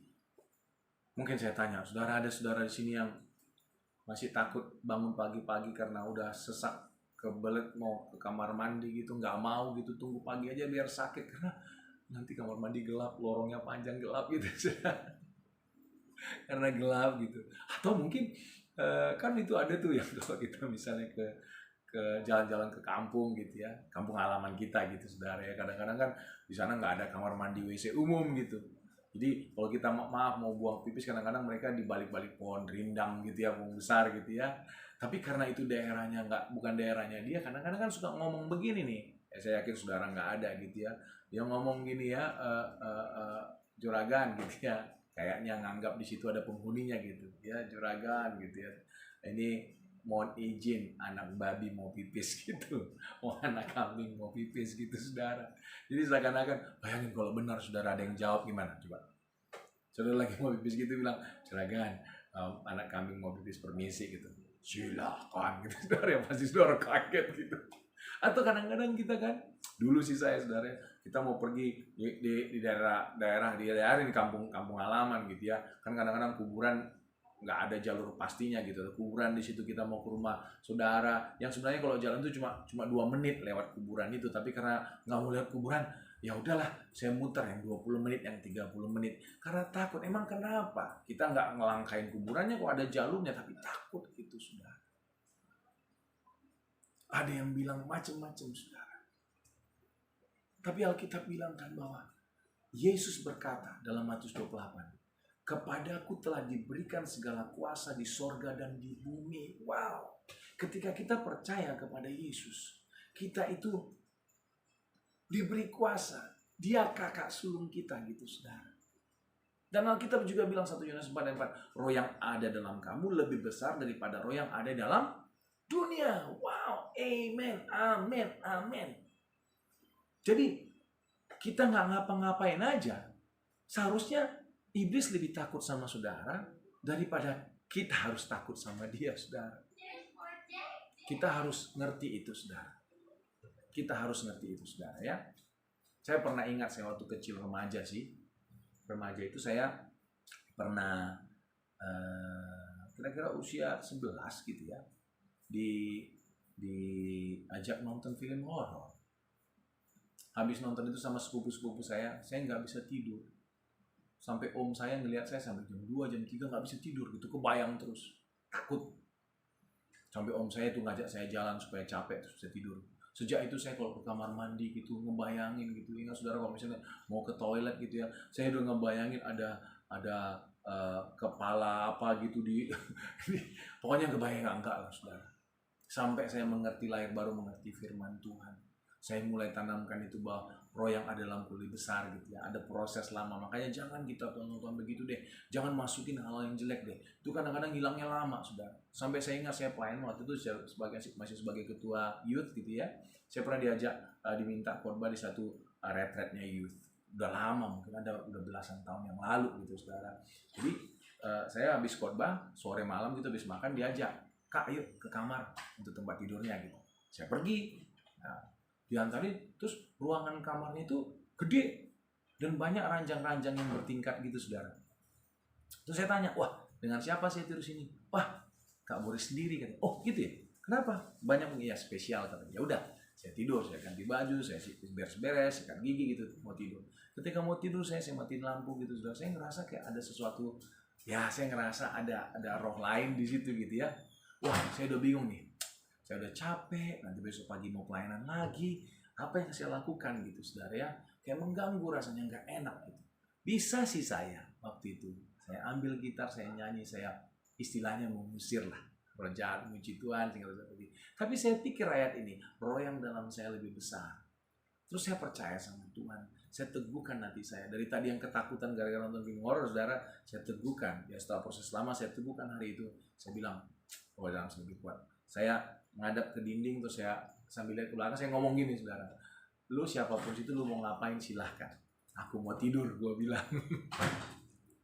mungkin saya tanya, saudara, ada saudara di sini yang masih takut bangun pagi-pagi karena udah sesak, kebelet mau ke kamar mandi gitu, nggak mau gitu, tunggu pagi aja biar sakit karena nanti kamar mandi gelap, lorongnya panjang gelap gitu. Karena gelap gitu. Atau mungkin kan itu ada tuh yang kalau kita misalnya ke jalan-jalan ke kampung gitu ya, kampung halaman kita gitu, saudara ya, kadang-kadang kan di sana nggak ada kamar mandi WC umum gitu. Jadi kalau kita maaf mau buang pipis, kadang-kadang mereka di balik-balik pohon rindang gitu ya, pohon besar gitu ya. Tapi karena itu daerahnya bukan daerahnya dia, kadang-kadang kan suka ngomong begini nih. Ya, saya yakin saudara nggak ada gitu ya. Dia ngomong gini ya, juragan gitu ya. Kayaknya nganggap di situ ada penghuninya gitu ya, juragan gitu ya. Ini mohon izin, anak babi mau pipis gitu, anak kambing mau pipis gitu, saudara. Jadi seakan-akan, bayangin kalau benar saudara ada yang jawab, gimana coba? Saudara lagi mau pipis gitu bilang, juragan, anak kambing mau pipis, permisi gitu. Silakan gitu, saudara, yang pasti saudara kaget gitu. Atau kadang-kadang kita kan, dulu sih saya, saudara, kita mau pergi di daerah di kampung halaman gitu ya, kan kadang-kadang kuburan nggak ada jalur pastinya gitu, kuburan di situ, kita mau ke rumah saudara yang sebenarnya kalau jalan itu cuma 2 menit lewat kuburan itu, tapi karena nggak mau lihat kuburan, ya udahlah saya muter yang 20 menit, yang 30 menit, karena takut. Emang kenapa kita nggak ngelangkain kuburannya kok ada jalurnya, tapi takut gitu, saudara. Ada yang bilang macam-macam, saudara. Tapi Alkitab bilang kan bahwa Yesus berkata dalam Matius 28, kepadaku telah diberikan segala kuasa di sorga dan di bumi. Wow. Ketika kita percaya kepada Yesus, kita itu diberi kuasa. Dia kakak sulung kita gitu, saudara. Dan Alkitab juga bilang 1 Yohanes 4:4, roh yang ada dalam kamu lebih besar daripada roh yang ada dalam dunia. Wow. Amen. Amen. Amen. Jadi kita nggak ngapa-ngapain aja, seharusnya iblis lebih takut sama saudara daripada kita harus takut sama dia, saudara. Kita harus ngerti itu, saudara. Kita harus ngerti itu, saudara ya. Saya pernah ingat, saya waktu kecil remaja itu saya pernah kira-kira usia 11 gitu ya, diajak nonton film horor. Habis nonton itu sama sepupu-sepupu saya nggak bisa tidur. Sampai om saya ngelihat saya sampai jam 2, jam 3 nggak bisa tidur gitu, kebayang terus, takut. Sampai om saya tuh ngajak saya jalan supaya capek terus bisa tidur. Sejak itu saya kalau ke kamar mandi gitu ngebayangin gitu. Ingat saudara kalau misalnya mau ke toilet gitu ya, saya udah ngebayangin ada kepala apa gitu di pokoknya kebayang enggak lah saudara. Sampai saya mengerti lahir baru, mengerti firman Tuhan. Saya mulai tanamkan itu bahwa roh yang ada dalamku lebih besar gitu ya. Ada proses lama. Makanya jangan kita tonton begitu deh. Jangan masukin hal yang jelek deh. Itu kadang-kadang hilangnya lama, saudara. Sampai saya ingat saya pelayan waktu itu masih sebagai ketua youth gitu ya. Saya pernah diajak diminta khotbah di satu retreatnya youth. Udah lama, mungkin udah belasan tahun yang lalu gitu, saudara. Jadi saya habis khotbah sore malam gitu, habis makan diajak, "Kak, yuk ke kamar untuk tempat tidurnya," gitu. Saya pergi. Nah, diantarin, terus ruangan kamarnya itu gede dan banyak ranjang-ranjang yang bertingkat gitu, saudara. Terus saya tanya, "Wah, dengan siapa saya tidur sini?" "Wah, Kak Boris sendiri," kan. "Oh gitu ya, kenapa?" "Banyak ya spesial," katanya. Ya udah, saya tidur, saya ganti baju, saya beres-beres, sikat gigi gitu, mau tidur. Ketika mau tidur saya matiin lampu gitu, saudara. Saya ngerasa kayak ada sesuatu, ya saya ngerasa ada roh lain di situ gitu ya. Wah, saya udah bingung nih. Saya udah capek, nanti besok pagi mau pelayanan lagi. Apa yang saya lakukan gitu, saudara ya. Kayak mengganggu, rasanya nggak enak gitu. Bisa sih saya waktu itu. Saya ambil gitar, saya nyanyi, saya istilahnya mengusir lah. Roh jahat, muji Tuhan, segala seperti. Tapi saya pikir ayat ini, roh yang dalam saya lebih besar. Terus saya percaya sama Tuhan. Saya teguhkan hati saya. Dari tadi yang ketakutan gara-gara nonton film horor, saudara, saya teguhkan. Ya setelah proses lama, saya teguhkan hari itu. Saya bilang, oh dalam lebih kuat. Saya ngadap ke dinding, terus saya sambil lihat ke belakang, saya ngomong gini, saudara, "Lu siapapun situ, lu mau ngapain silahkan. Aku mau tidur," gue bilang.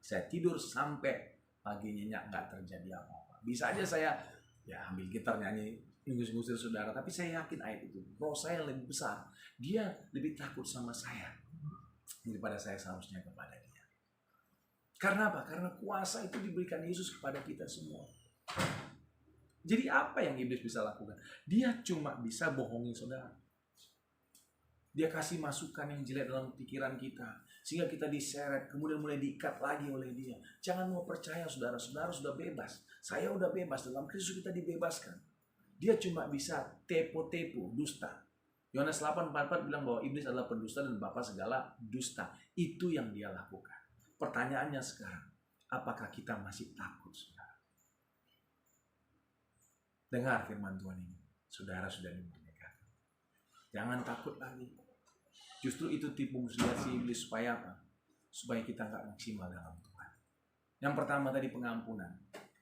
Saya tidur sampai pagi nyenyak, nggak terjadi apa-apa. Bisa aja saya ya ambil gitar nyanyi ngusir saudara, tapi saya yakin ayat itu, roh saya lebih besar. Dia lebih takut sama saya daripada saya seharusnya kepada dia. Karena apa? Karena kuasa itu diberikan Yesus kepada kita semua. Jadi apa yang iblis bisa lakukan? Dia cuma bisa bohongin saudara. Dia kasih masukan yang jelek dalam pikiran kita, sehingga kita diseret, kemudian mulai diikat lagi oleh dia. Jangan mau percaya, saudara. Saudara sudah bebas. Saya udah bebas. Dalam Kristus kita dibebaskan. Dia cuma bisa tepo-tepo, dusta. Yohanes 8:44 bilang bahwa iblis adalah pendusta dan bapa segala dusta. Itu yang dia lakukan. Pertanyaannya sekarang, apakah kita masih takut, saudara? Dengar firman Tuhan ini. Saudara sudah dimerdekakan. Jangan takut lagi. Justru itu tipu muslihat si iblis, supaya apa? Supaya kita nggak maksimal dalam Tuhan. Yang pertama tadi pengampunan.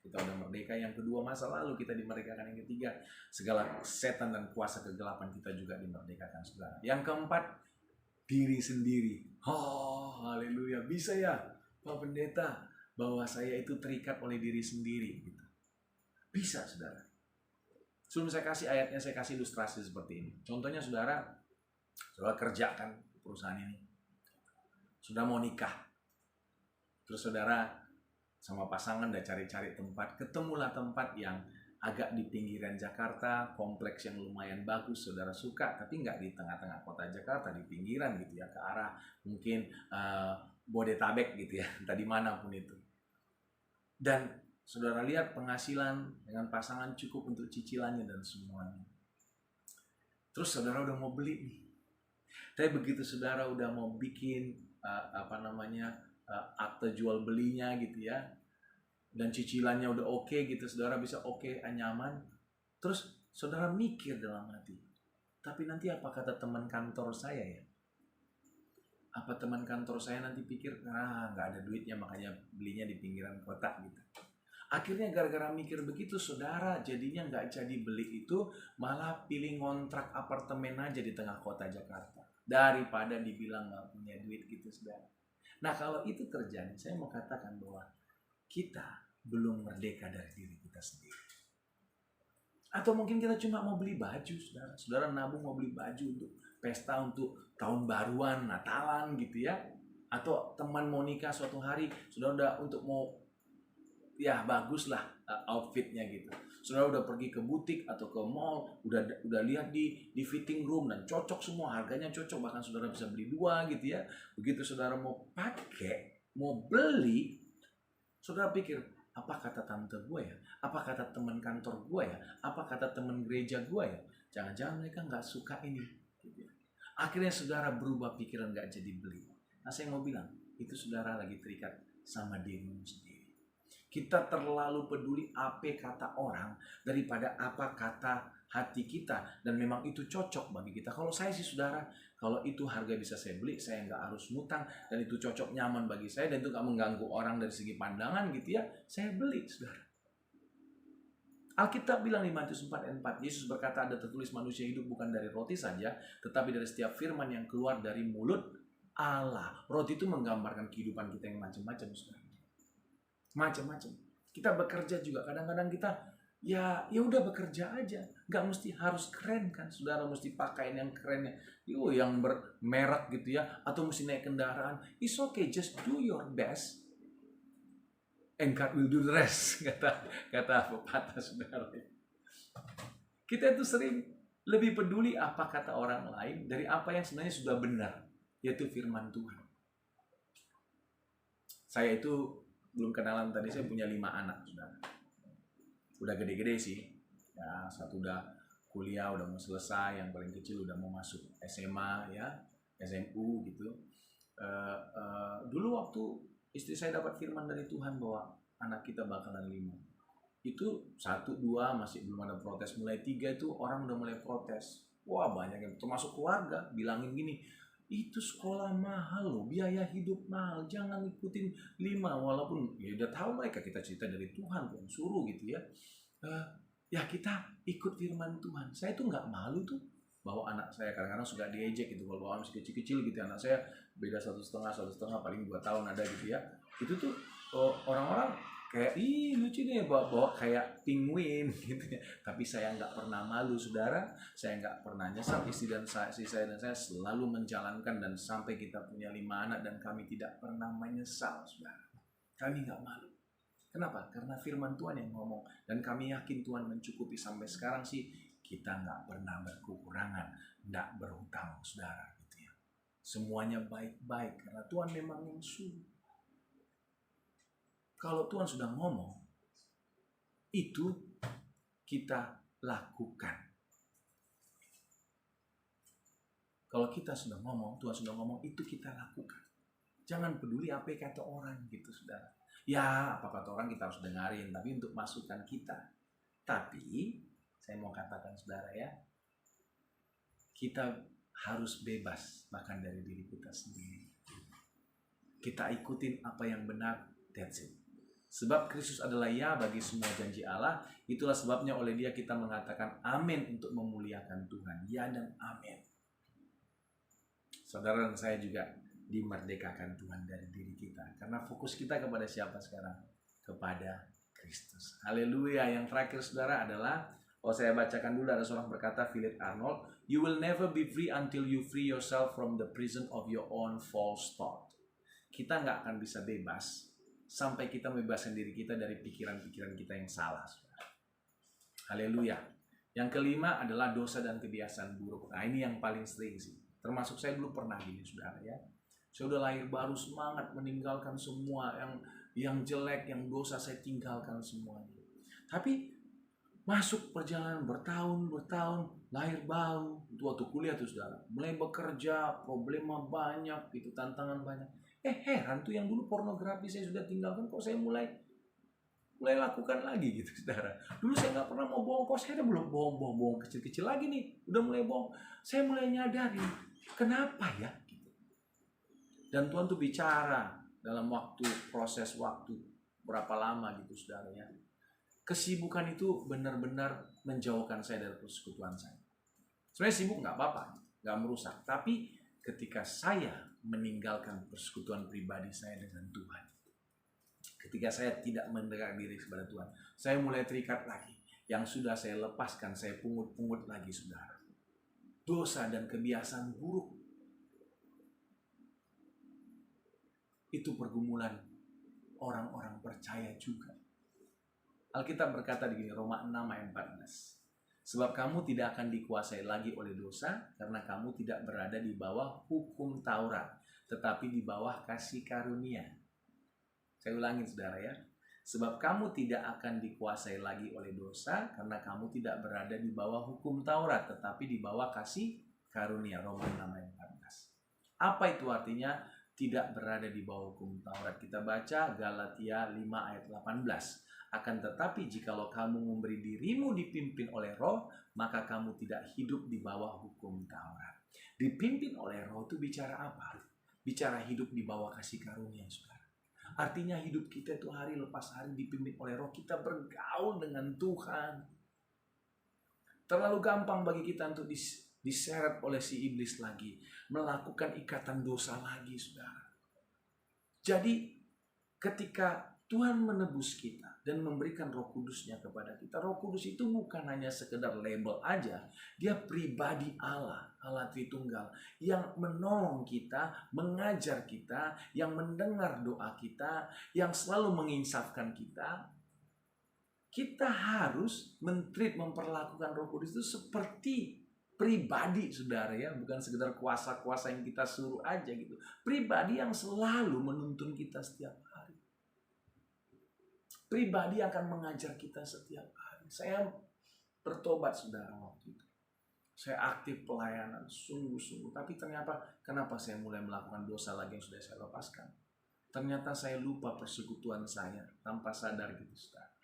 Kita udah merdeka. Yang kedua masa lalu kita dimerdekakan. Yang ketiga segala setan dan kuasa kegelapan kita juga dimerdekakan, saudara. Yang keempat diri sendiri. Oh, haleluya. Bisa ya Pak Pendeta bahwa saya itu terikat oleh diri sendiri gitu. Bisa, saudara. Sebelum saya kasih ayatnya, saya kasih ilustrasi seperti ini. Contohnya saudara kerjakan perusahaan ini. Sudah mau nikah. Terus saudara sama pasangan udah cari-cari tempat. Ketemulah tempat yang agak di pinggiran Jakarta, kompleks yang lumayan bagus, saudara suka, tapi nggak di tengah-tengah kota Jakarta, di pinggiran gitu ya, ke arah mungkin Bodetabek gitu ya, tadi manapun itu. Dan saudara lihat penghasilan dengan pasangan cukup untuk cicilannya dan semuanya. Terus saudara udah mau beli nih. Tapi begitu saudara udah mau bikin akte jual belinya gitu ya, dan cicilannya udah oke gitu, saudara bisa nyaman. Terus saudara mikir dalam hati, tapi nanti apa kata teman kantor saya ya? Apa teman kantor saya nanti pikir, nggak ada duitnya makanya belinya di pinggiran kota gitu. Akhirnya gara-gara mikir begitu, saudara jadinya nggak jadi beli itu, malah pilih ngontrak apartemen aja di tengah kota Jakarta. Daripada dibilang nggak punya duit gitu, saudara. Nah kalau itu terjadi, saya mau katakan bahwa kita belum merdeka dari diri kita sendiri. Atau mungkin kita cuma mau beli baju, saudara. Saudara nabung mau beli baju untuk pesta, untuk tahun baruan, Natalan gitu ya. Atau teman mau nikah suatu hari, saudara udah untuk mau ya bagus lah outfitnya gitu. Saudara udah pergi ke butik atau ke mall, udah lihat di fitting room dan cocok semua, harganya cocok, bahkan saudara bisa beli 2 gitu ya. Begitu saudara mau pakai, mau beli, saudara pikir, apa kata tante gue ya? Apa kata teman kantor gue ya? Apa kata teman gereja gue ya? Jangan-jangan mereka nggak suka ini. Gitu ya. Akhirnya saudara berubah pikiran, nggak jadi beli. Nah, saya mau bilang, itu saudara lagi terikat sama dirimu sendiri. Kita terlalu peduli apa kata orang daripada apa kata hati kita. Dan memang itu cocok bagi kita. Kalau saya sih saudara, kalau itu harga bisa saya beli, saya nggak harus ngutang, dan itu cocok, nyaman bagi saya, dan itu nggak mengganggu orang dari segi pandangan gitu ya, saya beli saudara. Alkitab bilang di Matius 4 ayat 4, Yesus berkata, ada tertulis manusia hidup bukan dari roti saja, tetapi dari setiap firman yang keluar dari mulut Allah. Roti itu menggambarkan kehidupan kita yang macam-macam saudara. Macam-macam. Kita bekerja juga, kadang-kadang kita ya udah bekerja aja, nggak mesti harus keren kan saudara, mesti pakaian yang keren, yang bermerek gitu ya, atau mesti naik kendaraan. It's okay, just do your best and God will do the rest, kata pepatah saudara. Kita itu sering lebih peduli apa kata orang lain dari apa yang sebenarnya sudah benar, yaitu firman Tuhan. Saya itu belum kenalan tadi, saya punya 5 anak saudara. Udah gede-gede sih ya, satu udah kuliah, udah mau selesai, yang paling kecil udah mau masuk SMA ya, SMU gitu. Dulu waktu istri saya dapat firman dari Tuhan bahwa anak kita bakalan 5, itu 1, 2 masih belum ada protes, mulai 3 itu orang udah mulai protes. Wah, banyak yang termasuk keluarga bilangin gini, itu sekolah mahal loh, biaya hidup mahal, jangan ikutin 5. Walaupun ya udah tahu mereka, kita cerita dari Tuhan yang suruh gitu ya. Ya kita ikut firman Tuhan. Saya tuh nggak malu tuh bawa anak saya, kadang-kadang suka diejek gitu kalau bawa masih kecil-kecil gitu. Anak saya beda 1,5 paling 2 tahun ada gitu ya. Itu tuh orang-orang kayak ih lucu nih bawa kayak penguin gitu ya. Tapi saya nggak pernah malu saudara, saya nggak pernah nyesal. Istri saya dan saya selalu menjalankan, dan sampai kita punya 5 anak dan kami tidak pernah menyesal saudara. Kami nggak malu. Kenapa? Karena firman Tuhan yang ngomong, dan kami yakin Tuhan mencukupi. Sampai sekarang sih kita nggak pernah berkekurangan, nggak berhutang saudara gitu ya. Semuanya baik-baik karena Tuhan memang yang suruh. Kalau Tuhan sudah ngomong, itu kita lakukan. Kalau kita sudah ngomong, Tuhan sudah ngomong, itu kita lakukan. Jangan peduli apa kata orang gitu saudara. Ya apa kata orang kita harus dengarin, tapi untuk masukan kita. Tapi saya mau katakan saudara ya, kita harus bebas bahkan dari diri kita sendiri. Kita ikutin apa yang benar, that's it. Sebab Kristus adalah ya bagi semua janji Allah. Itulah sebabnya oleh Dia kita mengatakan amin untuk memuliakan Tuhan. Ya dan amin. Saudara dan saya juga dimerdekakan Tuhan dari diri kita. Karena fokus kita kepada siapa sekarang? Kepada Kristus. Haleluya. Yang terakhir saudara adalah, saya bacakan dulu, ada seorang berkata, Philip Arnold, you will never be free until you free yourself from the prison of your own false thought. Kita nggak akan bisa bebas sampai kita membebaskan diri kita dari pikiran-pikiran kita yang salah. Haleluya. Yang kelima adalah dosa dan kebiasaan buruk. Nah ini yang paling sering sih. Termasuk saya dulu pernah gini saudara ya. Saya udah lahir baru, semangat meninggalkan semua yang jelek, yang dosa, saya tinggalkan semuanya. Tapi masuk perjalanan bertahun, lahir baru, itu waktu kuliah tuh saudara. Mulai bekerja, problema banyak, itu tantangan banyak. Heran tuh, yang dulu pornografi saya sudah tinggalkan, kok saya mulai lakukan lagi gitu saudara. Dulu saya nggak pernah mau bohong, kok saya udah belum bohong kecil-kecil lagi nih, udah mulai bohong. Saya mulai nyadari, kenapa ya? Dan Tuhan tuh bicara dalam proses waktu berapa lama gitu saudara ya. Kesibukan itu benar-benar menjauhkan saya dari persekutuan saya. Sebenarnya sibuk nggak apa-apa, nggak merusak. Tapi ketika saya meninggalkan persekutuan pribadi saya dengan Tuhan, ketika saya tidak mendekatkan diri kepada Tuhan, saya mulai terikat lagi. Yang sudah saya lepaskan, saya pungut-pungut lagi saudara. Dosa dan kebiasaan buruk. Itu pergumulan orang-orang percaya juga. Alkitab berkata di Roma 6 ayat 14. Sebab kamu tidak akan dikuasai lagi oleh dosa, karena kamu tidak berada di bawah hukum Taurat, tetapi di bawah kasih karunia. Saya ulangin saudara ya. Sebab kamu tidak akan dikuasai lagi oleh dosa karena kamu tidak berada di bawah hukum Taurat tetapi di bawah kasih karunia. Roma 6 ayat 14. Apa itu artinya tidak berada di bawah hukum Taurat? Kita baca Galatia 5 ayat 18. Akan tetapi jikalau kamu memberi dirimu dipimpin oleh Roh, maka kamu tidak hidup di bawah hukum Taurat. Dipimpin oleh Roh itu bicara apa? Bicara hidup di bawah kasih karunia, saudara. Artinya hidup kita itu hari lepas hari dipimpin oleh Roh. Kita bergaul dengan Tuhan. Terlalu gampang bagi kita untuk diseret oleh si iblis lagi, melakukan ikatan dosa lagi, saudara. Jadi ketika Tuhan menebus kita dan memberikan Roh Kudusnya kepada kita, Roh Kudus itu bukan hanya sekedar label aja. Dia pribadi Allah, Allah Tritunggal, yang menolong kita, mengajar kita, yang mendengar doa kita, yang selalu menginsafkan kita. Kita harus memperlakukan Roh Kudus itu seperti pribadi, saudara ya, bukan sekedar kuasa-kuasa yang kita suruh aja gitu. Pribadi yang selalu menuntun kita setiap hari. Pribadi akan mengajar kita setiap hari. Saya bertobat, saudara, waktu itu. Saya aktif pelayanan, sungguh-sungguh. Tapi ternyata, kenapa saya mulai melakukan dosa lagi yang sudah saya lepaskan? Ternyata saya lupa persekutuan saya tanpa sadar gitu, saudara.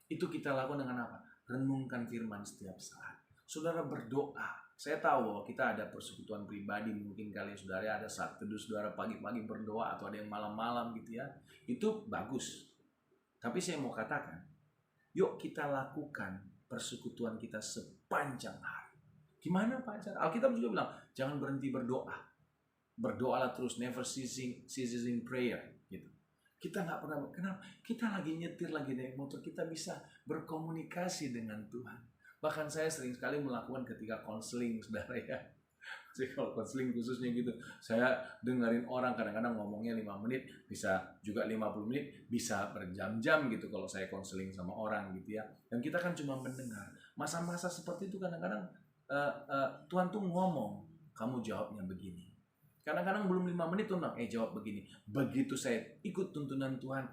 Itu kita lakukan dengan apa? Renungkan firman setiap saat. Saudara berdoa. Saya tahu bahwa kita ada persekutuan pribadi. Mungkin kalian saudara ada saat teduh saudara pagi-pagi berdoa. Atau ada yang malam-malam gitu ya. Itu bagus. Tapi saya mau katakan. Yuk kita lakukan persekutuan kita sepanjang hari. Gimana Pak? Alkitab juga bilang. Jangan berhenti berdoa. Berdoalah terus. Never ceasing prayer. Gitu. Kita nggak pernah. Kenapa? Kita lagi nyetir, lagi naik motor. Kita bisa berkomunikasi dengan Tuhan. Bahkan saya sering sekali melakukan ketika konseling, saudara ya. Jadi kalau konseling khususnya gitu, saya dengerin orang kadang-kadang ngomongnya 5 menit, bisa juga 50 menit, bisa berjam-jam gitu kalau saya konseling sama orang gitu ya. Dan kita kan cuma mendengar. Masa-masa seperti itu kadang-kadang Tuhan tuh ngomong, kamu jawabnya begini. Kadang-kadang belum 5 menit tuh jawab begini. Begitu saya ikut tuntunan Tuhan,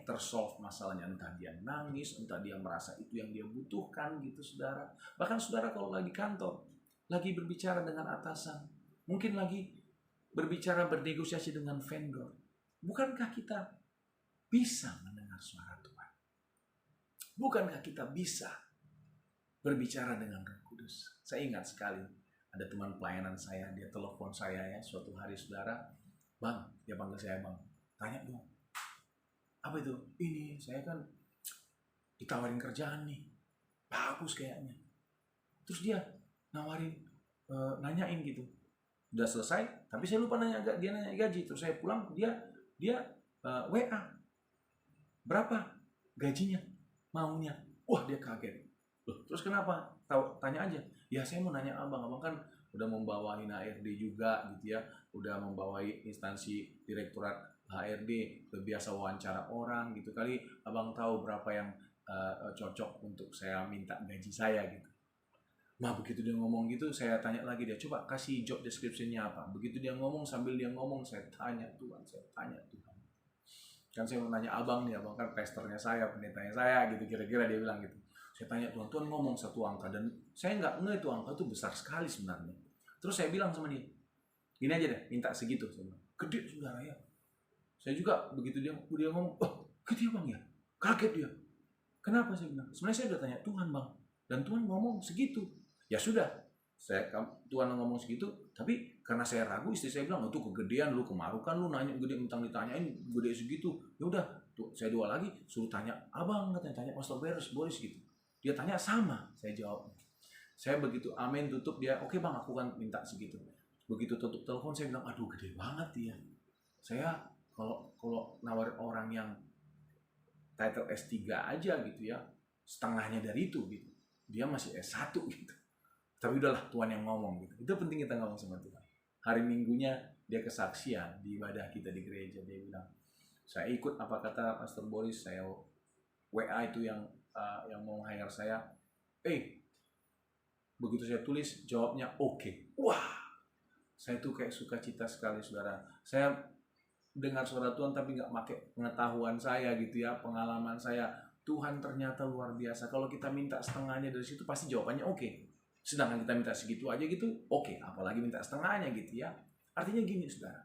tersolve masalahnya. Entah dia nangis, entah dia merasa itu yang dia butuhkan gitu, saudara. Bahkan saudara kalau lagi kantor, lagi berbicara dengan atasan, mungkin lagi berbicara bernegosiasi dengan vendor, bukankah kita bisa mendengar suara Tuhan? Bukankah kita bisa berbicara dengan Roh Kudus? Saya ingat sekali ada teman pelayanan saya, dia telepon saya ya suatu hari, saudara. Bang, dia panggil saya bang, tanya dong. Apa itu? Ini saya kan ditawarin kerjaan nih, bagus kayaknya. Terus dia nawarin, nanyain gitu. Udah selesai, tapi saya lupa dia nanya gaji. Terus saya pulang, dia WA. Berapa gajinya? Maunya. Wah, dia kaget. Loh, terus kenapa? Tanya aja. Ya saya mau nanya abang kan udah membawahi HRD juga gitu ya. Udah membawahi instansi direktorat HRD, biasa wawancara orang gitu. Kali abang tahu berapa yang cocok untuk saya minta gaji saya gitu. Nah begitu dia ngomong gitu, saya tanya lagi dia, coba kasih job description-nya apa. Begitu dia ngomong, sambil dia ngomong, saya tanya Tuhan. Kan saya mau nanya abang nih, abang kan pastornya saya, pendetanya saya gitu, kira-kira dia bilang gitu. Saya tanya Tuhan ngomong satu angka, dan saya nggak ngeh itu angka itu besar sekali sebenarnya. Terus saya bilang sama dia, gini aja deh, minta segitu. Saya bilang, gede saudara ya. Saya juga begitu dia ngomong, oh gede bang ya, kaget dia. Kenapa saya bilang? Sebenarnya saya udah tanya Tuhan bang, dan Tuhan ngomong segitu. Ya sudah, Tuhan ngomong segitu, tapi karena saya ragu, istri saya bilang, itu kegedean lu, kemarukan lu nanya gede, mentang ditanyain gede segitu. Ya udah, saya doa lagi, suruh tanya abang, katanya tanya Pastor Boris gitu. Dia tanya sama, saya jawab. Saya begitu amin tutup, dia oke bang, aku kan minta segitu. Begitu tutup telepon, saya bilang, aduh gede banget dia. Saya kalau nawarin orang yang title S3 aja gitu ya, setengahnya dari itu gitu. Dia masih S1 gitu. Tapi udahlah, Tuhan yang ngomong gitu. Itu penting kita ngomong sama Tuhan. Hari Minggunya dia kesaksian di ibadah kita di gereja. Dia bilang, saya ikut apa kata Pastor Boris, saya WA itu yang mau hire saya. Begitu saya tulis, jawabnya oke. Wah, saya tuh kayak sukacita sekali, saudara. Saya dengar suara Tuhan tapi nggak pakai pengetahuan saya gitu ya, pengalaman saya. Tuhan ternyata luar biasa. Kalau kita minta setengahnya dari situ pasti jawabannya oke. Sedangkan kita minta segitu aja gitu, oke. Apalagi minta setengahnya gitu ya. Artinya gini saudara.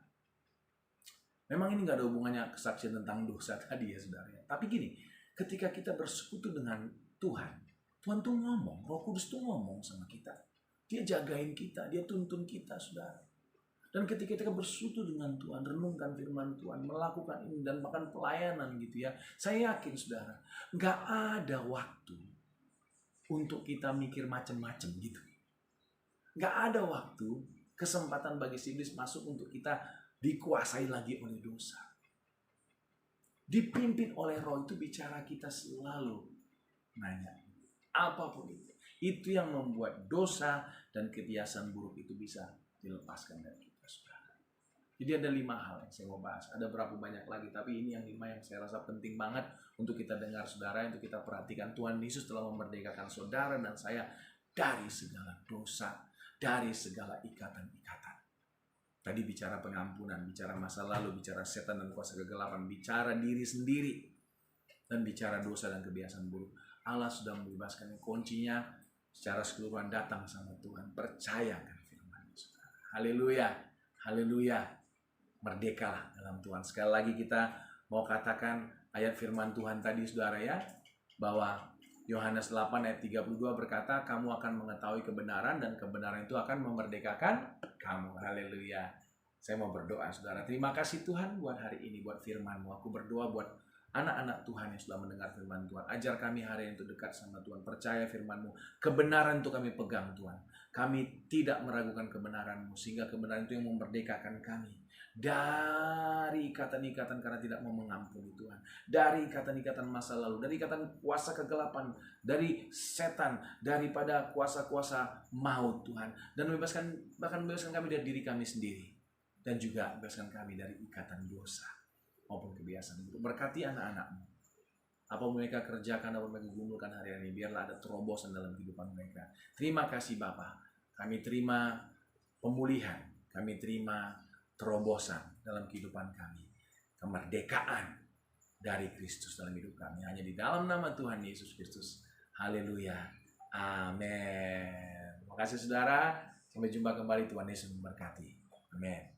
Memang ini nggak ada hubungannya kesaksian tentang dosa tadi ya saudara. Tapi gini, ketika kita bersekutu dengan Tuhan, Tuhan tuh ngomong, Roh Kudus tuh ngomong sama kita. Dia jagain kita, dia tuntun kita saudara. Dan ketika kita bersekutu dengan Tuhan, renungkan firman Tuhan, melakukan ini dan bahkan pelayanan gitu ya. Saya yakin saudara, nggak ada waktu untuk kita mikir macam-macam gitu. Nggak ada waktu, kesempatan bagi si iblis masuk untuk kita dikuasai lagi oleh dosa. Dipimpin oleh Roh itu bicara kita selalu nanya. Apapun itu. Itu yang membuat dosa dan kebiasaan buruk itu bisa dilepaskan dari kita. Jadi ada 5 hal yang saya mau bahas. Ada berapa banyak lagi, tapi ini yang 5 yang saya rasa penting banget untuk kita dengar saudara, untuk kita perhatikan. Tuhan Yesus telah memerdekakan saudara dan saya dari segala dosa, dari segala ikatan-ikatan. Tadi bicara pengampunan, bicara masa lalu, bicara setan dan kuasa kegelapan, bicara diri sendiri, dan bicara dosa dan kebiasaan buruk. Allah sudah membebaskan. Kuncinya secara keseluruhan datang sama Tuhan. Percayakan firman Yesus. Haleluya, haleluya. Merdekalah dalam Tuhan. Sekali lagi kita mau katakan ayat firman Tuhan tadi saudara ya, bahwa Yohanes 8 ayat 32 berkata, kamu akan mengetahui kebenaran dan kebenaran itu akan memerdekakan kamu. Haleluya. Saya mau berdoa saudara. Terima kasih Tuhan buat hari ini, buat firman-Mu. Aku berdoa buat anak-anak Tuhan yang sudah mendengar firman Tuhan. Ajar kami hari ini untuk dekat sama Tuhan. Percaya firman-Mu. Kebenaran itu kami pegang Tuhan. Kami tidak meragukan kebenaran-Mu. Sehingga kebenaran itu yang memerdekakan kami. Dari ikatan-ikatan karena tidak mau mengampuni Tuhan. Dari ikatan-ikatan masa lalu. Dari ikatan kuasa kegelapan. Dari setan. Daripada kuasa-kuasa maut Tuhan. Dan bahkan membebaskan kami dari diri kami sendiri. Dan juga bebaskan kami dari ikatan dosa maupun kebiasaan buruk. Berkati anak-anak-Mu. Apa mereka kerjakan, apa mereka gumulkan hari ini, biarlah ada terobosan dalam kehidupan mereka. Terima kasih Bapa. Kami terima pemulihan, kami terima terobosan dalam kehidupan kami. Kemerdekaan dari Kristus dalam hidup kami. Hanya di dalam nama Tuhan Yesus Kristus. Haleluya. Amin. Terima kasih saudara. Sampai jumpa kembali. Tuhan Yesus memberkati. Amin.